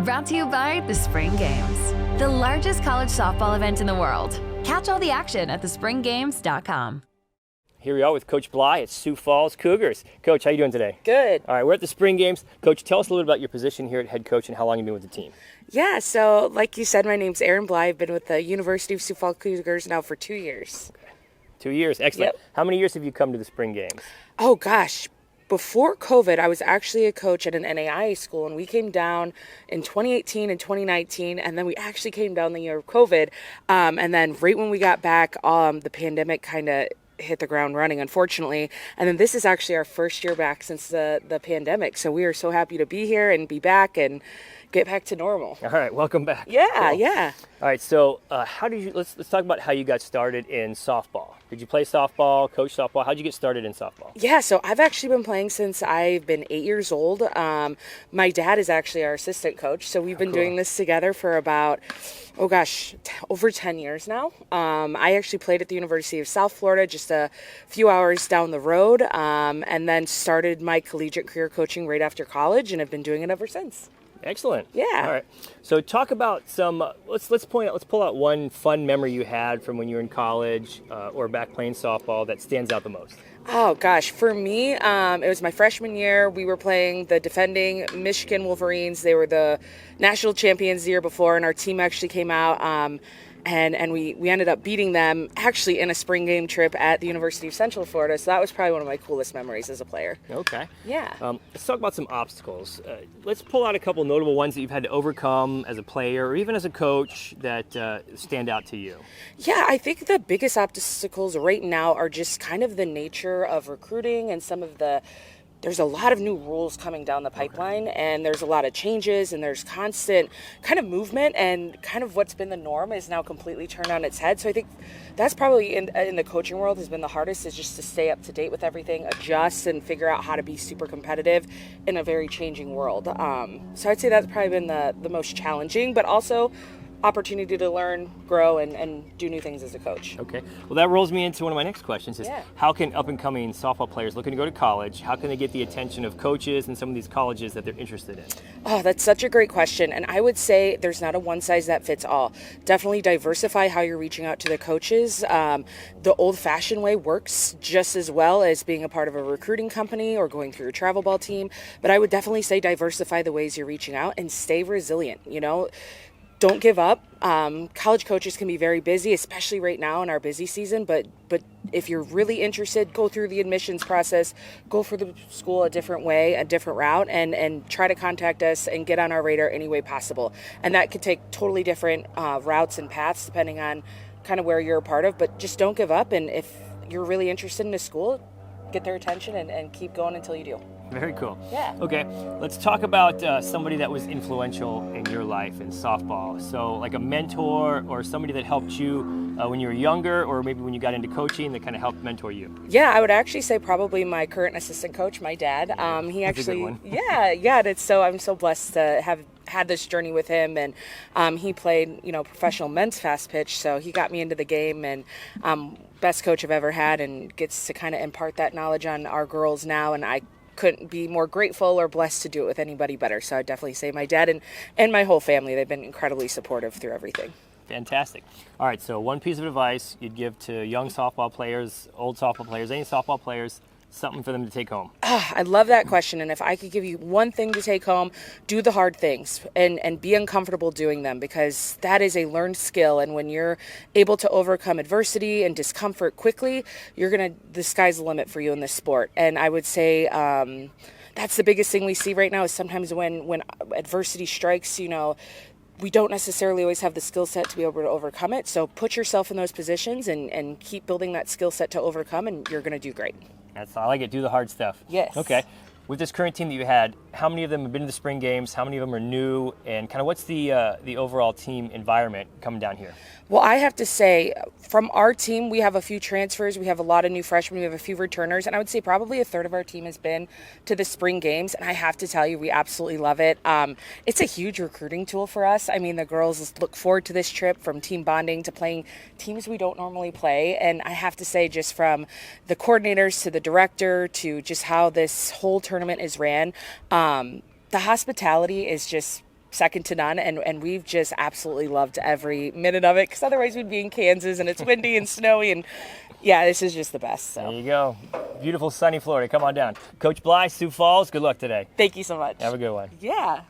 Brought to you by the Spring Games, the largest college softball event in the world. Catch all the action at thespringgames.com. Here we are with Coach Bly at Sioux Falls Cougars. Coach, how you doing today? Good. All right, we're at the Spring Games. Coach, tell us a little bit about your position here at head coach and how long you've been with the team. Yeah, so like you said, my name's Erin Bly. I've been with the University of Sioux Falls Cougars now for 2 years. Okay. 2 years, excellent. Yep. How many years have you come to the Spring Games? Oh gosh, before COVID, I was actually a coach at an NAIA school, and we came down in 2018 and 2019, and then we actually came down the year of COVID, and then right when we got back, the pandemic kind of hit the ground running, unfortunately. And then this is actually our first year back since the pandemic. So we are so happy to be here and be back and get back to normal. All right, welcome back. Yeah, cool. Yeah. All right, so how did you? Let's talk about how you got started in softball. Did you play softball, coach softball? How did you get started in softball? Yeah, so I've actually been playing since I've been 8 years old. My dad is actually our assistant coach, so we've been doing this together for about, over 10 years now. I actually played at the University of South Florida, just a few hours down the road, and then started my collegiate career coaching right after college, and have been doing it ever since. Excellent. Yeah. All right. So talk about some. Let's pull out one fun memory you had from when you were in college or back playing softball that stands out the most. Oh gosh, for me, it was my freshman year. We were playing the defending Michigan Wolverines. They were the national champions the year before, and our team actually came out. And we ended up beating them actually in a spring game trip at the University of Central Florida. So that was probably one of my coolest memories as a player. Okay. Yeah. Let's talk about some obstacles. Let's pull out a couple notable ones that you've had to overcome as a player or even as a coach that stand out to you. Yeah, I think the biggest obstacles right now are just kind of the nature of recruiting and there's a lot of new rules coming down the pipeline, and there's a lot of changes, and there's constant kind of movement, and kind of what's been the norm is now completely turned on its head. So I think that's probably in the coaching world has been the hardest, is just to stay up to date with everything, adjust, and figure out how to be super competitive in a very changing world. So I'd say that's probably been the most challenging, but also opportunity to learn, grow, and do new things as a coach. Okay. Well, that rolls me into one of my next questions is Yeah. How can up-and-coming softball players looking to go to college, how can they get the attention of coaches and some of these colleges that they're interested in? Oh, that's such a great question. And I would say there's not a one-size-that-fits-all. Definitely diversify how you're reaching out to the coaches. The old-fashioned way works just as well as being a part of a recruiting company or going through your travel ball team. But I would definitely say diversify the ways you're reaching out and stay resilient. Don't give up. College coaches can be very busy, especially right now in our busy season, but if you're really interested, go through the admissions process, go for the school a different way, a different route, and try to contact us and get on our radar any way possible. And that could take totally different routes and paths depending on kind of where you're a part of, but just don't give up. And if you're really interested in a school, get their attention and keep going until you do. Very cool. Yeah. Okay, let's talk about somebody that was influential in your life in softball. So like a mentor or somebody that helped you when you were younger or maybe when you got into coaching that kind of helped mentor you. Yeah, I would actually say probably my current assistant coach, my dad. He That's actually, a good one. yeah, I'm so blessed to have had this journey with him, and he played, professional men's Fastpitch, so he got me into the game, and best coach I've ever had, and gets to kind of impart that knowledge on our girls now, and I couldn't be more grateful or blessed to do it with anybody better. So I'd definitely say my dad and my whole family, they've been incredibly supportive through everything. Fantastic. All right, so one piece of advice you'd give to young softball players, old softball players, any softball players, something for them to take home. I love that question. And if I could give you one thing to take home, do the hard things and be uncomfortable doing them, because that is a learned skill. And when you're able to overcome adversity and discomfort quickly, the sky's the limit for you in this sport. And I would say that's the biggest thing we see right now is sometimes when adversity strikes, we don't necessarily always have the skill set to be able to overcome it. So put yourself in those positions and keep building that skill set to overcome, and you're going to do great. I like it. Do the hard stuff. Yes. Okay. With this current team that you had, how many of them have been to the spring games? How many of them are new? And kind of what's the overall team environment coming down here? Well, I have to say, from our team, we have a few transfers. We have a lot of new freshmen. We have a few returners. And I would say probably a third of our team has been to the spring games. And I have to tell you, we absolutely love it. It's a huge recruiting tool for us. I mean, the girls look forward to this trip, from team bonding to playing teams we don't normally play. And I have to say, just from the coordinators to the director to just how this whole tournament is ran, the hospitality is just second to none, and we've just absolutely loved every minute of it, because otherwise we'd be in Kansas and it's windy and snowy, and yeah, this is just the best. So There you go. Beautiful sunny Florida. Come on down. Coach Bly, Sioux Falls, good luck today. thank you so much. Have a good one. Yeah.